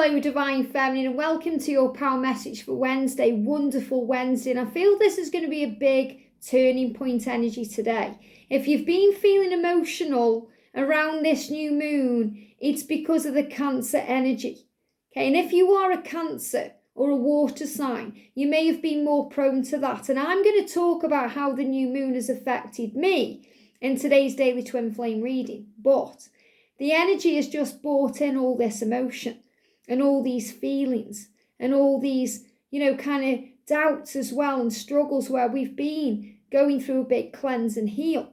Hello, Divine Feminine, and welcome to your power message for Wednesday, wonderful Wednesday. And I feel this is going to be a big turning point energy today. If you've been feeling emotional around this new moon, it's because of the Cancer energy. Okay, and if you are a Cancer or a water sign, you may have been more prone to that. And I'm going to talk about how the new moon has affected me in today's daily twin flame reading. But the energy has just brought in all this emotion and all these feelings and all these, kind of doubts as well and struggles where we've been going through a big cleanse and heal.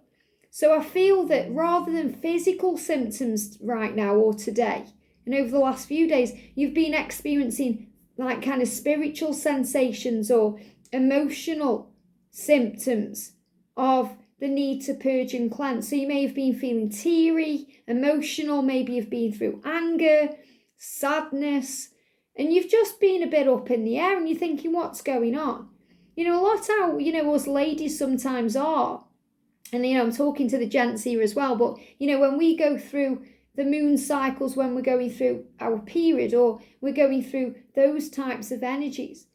So I feel that rather than physical symptoms right now or today, and over the last few days, you've been experiencing like kind of spiritual sensations or emotional symptoms of the need to purge and cleanse. So you may have been feeling teary, emotional, maybe you've been through anger, sadness, and you've just been a bit up in the air and you're thinking, what's going on? A lot how, us ladies sometimes are, and, I'm talking to the gents here as well, but, when we go through the moon cycles, when we're going through our period or we're going through those types of energies,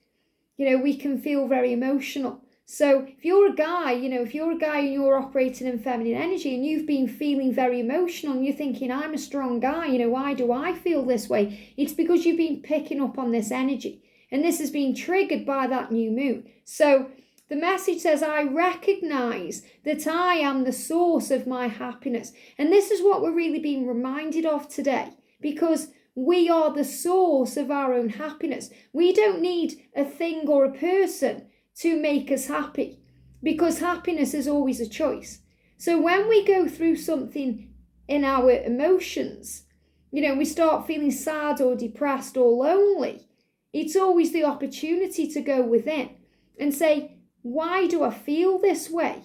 we can feel very emotional. So if you're a guy, and you're operating in feminine energy and you've been feeling very emotional and you're thinking, I'm a strong guy, why do I feel this way? It's because you've been picking up on this energy and this has been triggered by that new moon. So the message says, I recognize that I am the source of my happiness. And this is what we're really being reminded of today, because we are the source of our own happiness. We don't need a thing or a person to make us happy, because happiness is always a choice. So when we go through something in our emotions, we start feeling sad or depressed or lonely, it's always the opportunity to go within and say, why do I feel this way?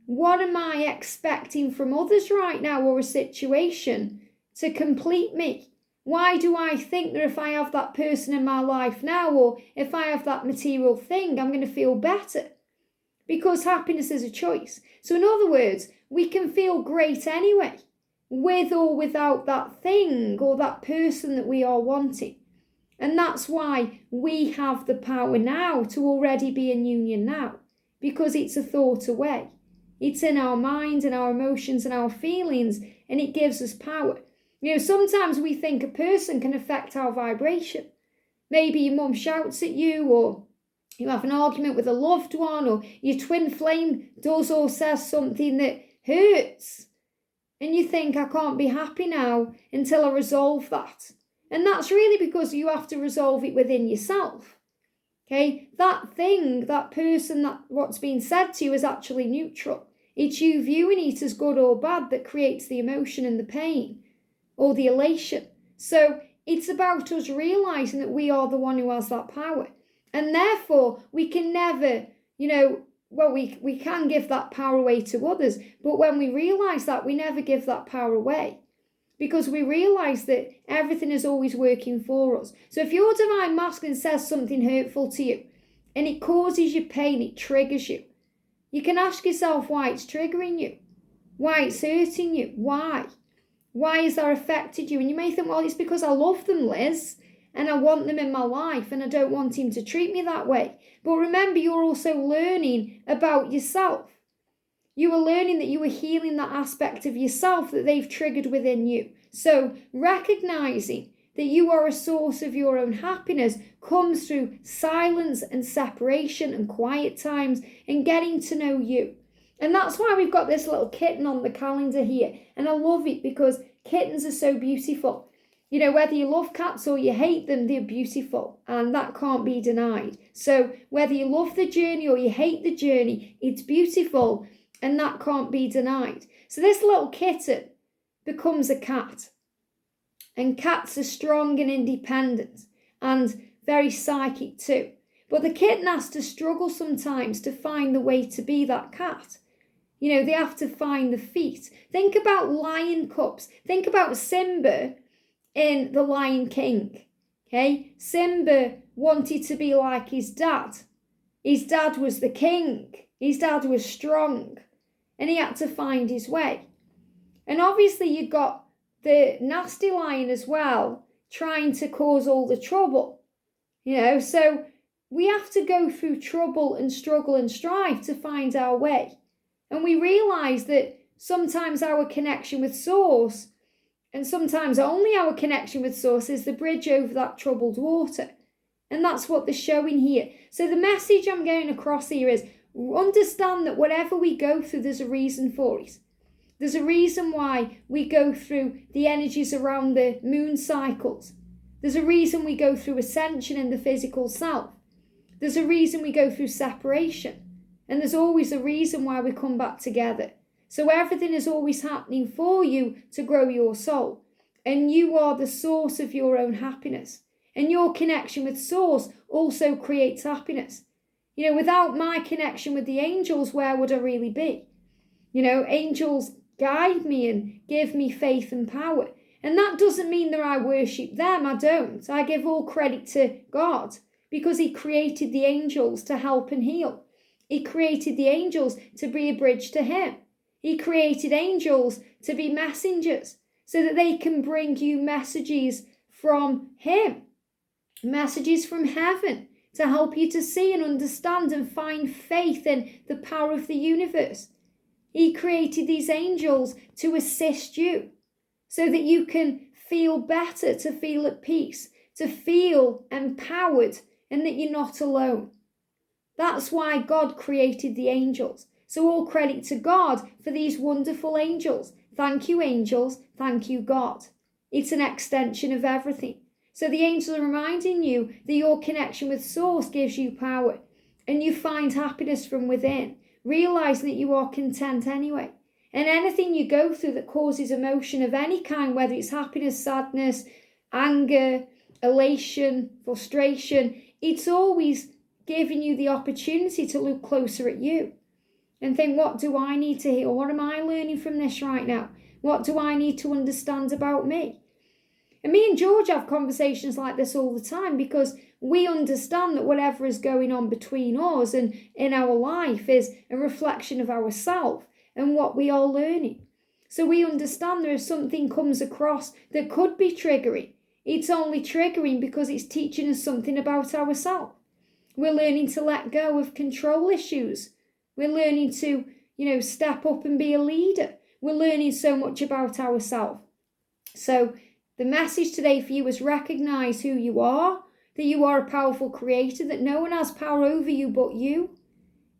What am I expecting from others right now or a situation to complete me? Why do I think that if I have that person in my life now, or if I have that material thing, I'm going to feel better? Because happiness is a choice. So in other words, we can feel great anyway, with or without that thing or that person that we are wanting. And that's why we have the power now to already be in union now, because it's a thought away. It's in our mind and our emotions and our feelings, and it gives us power. Sometimes we think a person can affect our vibration. Maybe your mum shouts at you, or you have an argument with a loved one, or your twin flame does or says something that hurts. And you think, I can't be happy now until I resolve that. And that's really because you have to resolve it within yourself. Okay, that thing, that person, that what's being said to you is actually neutral. It's you viewing it as good or bad that creates the emotion and the pain, or the elation. So it's about us realizing that we are the one who has that power. And therefore, we can never, we can give that power away to others. But when we realize that, we never give that power away, because we realize that everything is always working for us. So if your divine masculine says something hurtful to you and it causes you pain, it triggers you, you can ask yourself why it's triggering you, why it's hurting you, why? Why has that affected you? And you may think, well, it's because I love them, Liz, and I want them in my life and I don't want him to treat me that way. But remember, you're also learning about yourself. You are learning that you are healing that aspect of yourself that they've triggered within you. So recognizing that you are a source of your own happiness comes through silence and separation and quiet times and getting to know you. And that's why we've got this little kitten on the calendar here. And I love it because kittens are so beautiful. Whether you love cats or you hate them, they're beautiful. And that can't be denied. So whether you love the journey or you hate the journey, it's beautiful. And that can't be denied. So this little kitten becomes a cat. And cats are strong and independent and very psychic too. But the kitten has to struggle sometimes to find the way to be that cat. They have to find the feet. Think about lion cubs. Think about Simba in The Lion King. Okay? Simba wanted to be like his dad. His dad was the king. His dad was strong. And he had to find his way. And obviously you've got the nasty lion as well, trying to cause all the trouble. So we have to go through trouble and struggle and strive to find our way. And we realize that sometimes our connection with Source, and sometimes only our connection with Source, is the bridge over that troubled water. And that's what they're showing here. So the message I'm going across here is, understand that whatever we go through, there's a reason for it. There's a reason why we go through the energies around the moon cycles. There's a reason we go through ascension in the physical self. There's a reason we go through separation. And there's always a reason why we come back together. So everything is always happening for you to grow your soul. And you are the source of your own happiness. And your connection with Source also creates happiness. Without my connection with the angels, where would I really be? Angels guide me and give me faith and power. And that doesn't mean that I worship them. I don't. I give all credit to God because He created the angels to help and heal. He created the angels to be a bridge to Him. He created angels to be messengers so that they can bring you messages from Him, messages from heaven, to help you to see and understand and find faith in the power of the universe. He created these angels to assist you so that you can feel better, to feel at peace, to feel empowered, and that you're not alone. That's why God created the angels. So all credit to God for these wonderful angels. Thank you, angels. Thank you, God. It's an extension of everything. So the angels are reminding you that your connection with Source gives you power and you find happiness from within, realizing that you are content anyway. And anything you go through that causes emotion of any kind, whether it's happiness, sadness, anger, elation, frustration, it's always giving you the opportunity to look closer at you and think, what do I need to heal? What am I learning from this right now? What do I need to understand about me? And me and George have conversations like this all the time because we understand that whatever is going on between us and in our life is a reflection of ourselves and what we are learning. So we understand that if something comes across that could be triggering, it's only triggering because it's teaching us something about ourselves. We're learning to let go of control issues. We're learning to, step up and be a leader. We're learning so much about ourselves. So the message today for you is recognize who you are, that you are a powerful creator, that no one has power over you but you.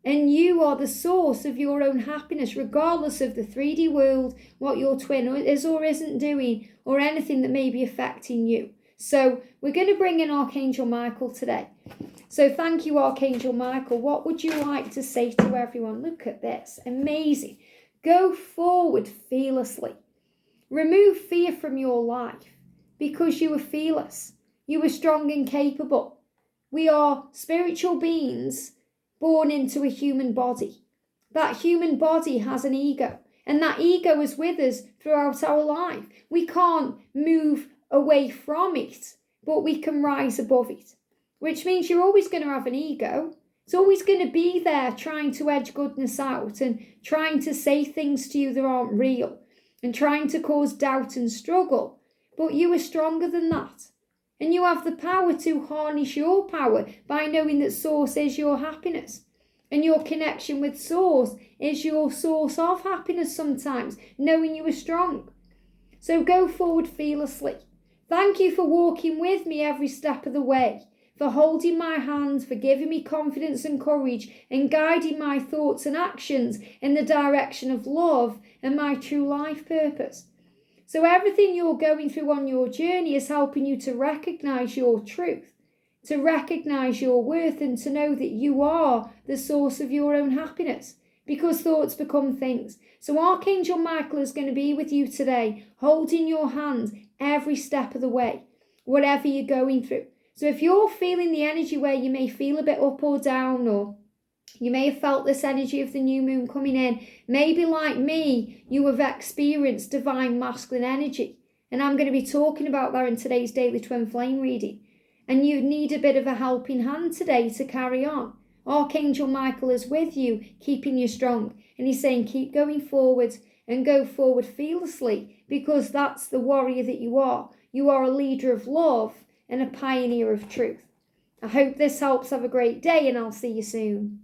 And you are the source of your own happiness, regardless of the 3D world, what your twin is or isn't doing, or anything that may be affecting you. So we're going to bring in Archangel Michael today. So thank you, Archangel Michael. What would you like to say to everyone? Look at this. Amazing. Go forward fearlessly. Remove fear from your life because you are fearless. You are strong and capable. We are spiritual beings born into a human body. That human body has an ego, and that ego is with us throughout our life. We can't move away from it, but we can rise above it, which means you're always going to have an ego. It's always going to be there trying to edge goodness out and trying to say things to you that aren't real and trying to cause doubt and struggle. But you are stronger than that. And you have the power to harness your power by knowing that Source is your happiness. And your connection with Source is your source of happiness sometimes, knowing you are strong. So go forward fearlessly. Thank you for walking with me every step of the way, for holding my hand, for giving me confidence and courage, and guiding my thoughts and actions in the direction of love and my true life purpose. So everything you're going through on your journey is helping you to recognize your truth, to recognize your worth, and to know that you are the source of your own happiness, because thoughts become things. So Archangel Michael is going to be with you today, holding your hand every step of the way, whatever you're going through. So if you're feeling the energy where you may feel a bit up or down, or you may have felt this energy of the new moon coming in, maybe like me, you have experienced divine masculine energy. And I'm going to be talking about that in today's Daily Twin Flame reading. And you need a bit of a helping hand today to carry on. Archangel Michael is with you, keeping you strong. And he's saying, keep going forward and go forward fearlessly, because that's the warrior that you are. You are a leader of love and a pioneer of truth. I hope this helps. Have a great day, and I'll see you soon.